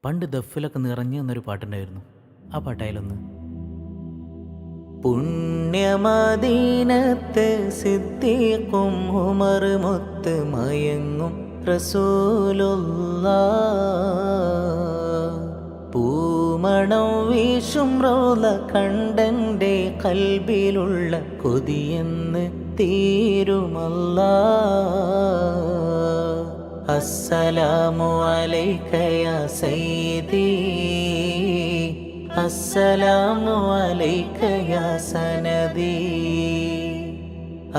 പണ്ട് ദഫിലൊക്കെ നിറഞ്ഞു നിന്നൊരു പാട്ടുണ്ടായിരുന്നു. ആ പാട്ടായാലൊന്ന്. പുണ്യമദീനത്ത് സിദ്ദീഖും ഉമർ മുത്ത് മയങ്ങും റസൂലുള്ളാഹ്. പൂമണം വീശും റൗള കണ്ടൻ്റെ കൽബിലുള്ള കൊതിയെന്ന് തീരുമല്ലാഹ്. അസ്സലാമു അലൈക യാ സയ്യിദി, അസ്സലാമു അലൈക യാ സനദി,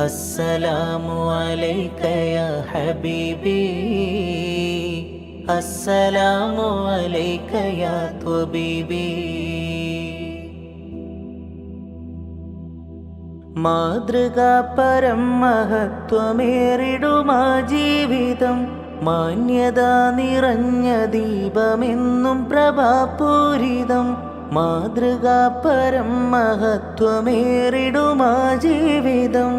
അസ്സലാമു അലൈക യാ ഹബീബി, അസ്സലാമു അലൈക യാ ത്വബീബി. മാതൃകാപരം മഹത്വമേറിടുമാ ജീവിതം, മാന്യത നിറഞ്ഞ ദീപമെന്നും പ്രഭാപൂരിതം. മാതൃകാപരം മഹത്വമേറിടുമാ ജീവിതം,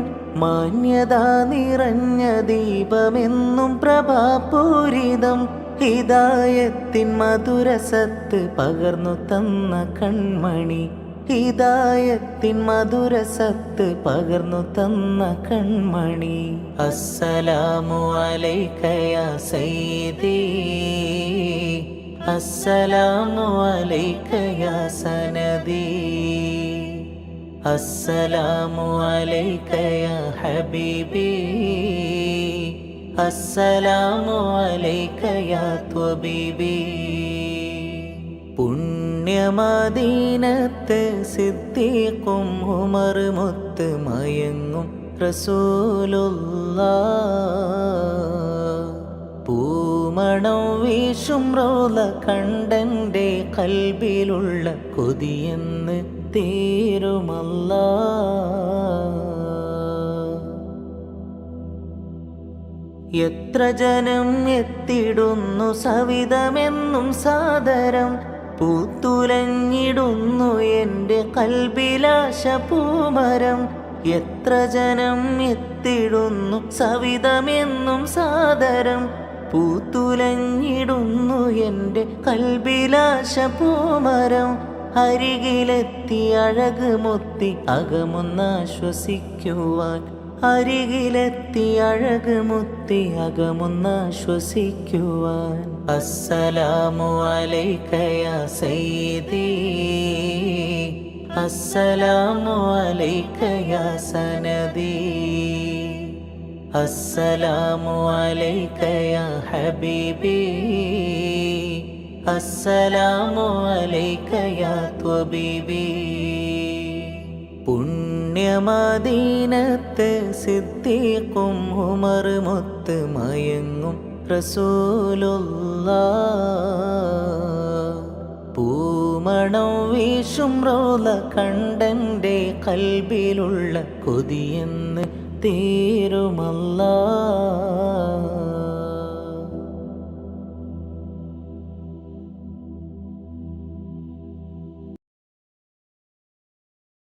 മാന്യത നിറഞ്ഞ ദീപമെന്നും പ്രഭാപൂരിതം. ഹിദായത്തിൻ മധുരസത്ത് പകർന്നു തന്ന കൺമണി, ഹിദായത്തിൻ മധുരസത്ത് പകർന്നു തന്ന കൺമണി. അസ്സലാമു അലൈക യാ സയ്യിദി, അസ്സലാമു അലൈക യാ സനദി, അസ്സലാമു അലൈക യാ ഹബീബി, അസ്സലാമു അലൈക യാ ത്വബീബി. പുണ്യമദീനത്ത് സിദ്ദീഖും ഉമർ മുത്ത് മയങ്ങും റസൂലുള്ളാഹ്. പൂമണം വീശും റൗള കണ്ടൻ്റെ കൽബിലുള്ള കൊതിയെന്ന് തീരുമല്ലാഹ്. എത്ര ജനം എത്തിടുന്നു സവിധമെന്നും സാദരം, പൂത്തുലഞ്ഞിടുന്നു എൻ്റെ കൽബിലാശ പൂമരം. എത്ര ജനം എത്തിടുന്നു സവിധമെന്നും സാദരം, പൂത്തുലഞ്ഞിടുന്നു എൻ്റെ കൽബിലാശ പൂമരം. അരികിലെത്തി അഴക് മുത്തി അകമൊന്നാശ്വസിക്കുവാൻ, അരികിലെത്തി അഴക് മുത്തി അകമൊന്നാശ്വസിക്കുവാൻ. അസ്സലാമു അലൈക യാ സയ്യിദി, അസ്സലാമു അലൈക യാ സനദി, അസ്സലാമു അലൈക യാ ഹബീബി, അസ്സലാമു അലൈക യാ ത്വബീബി. പുണ്യമദീനത്ത് സിദ്ദീഖും ഉമർ മുത്ത് മയങ്ങും റസൂലുള്ളാഹ്. പൂമണം വീശും റൗള കണ്ടൻ്റെ കൽബിലുള്ള കൊതിയെന്ന് തീരുമല്ലാഹ്.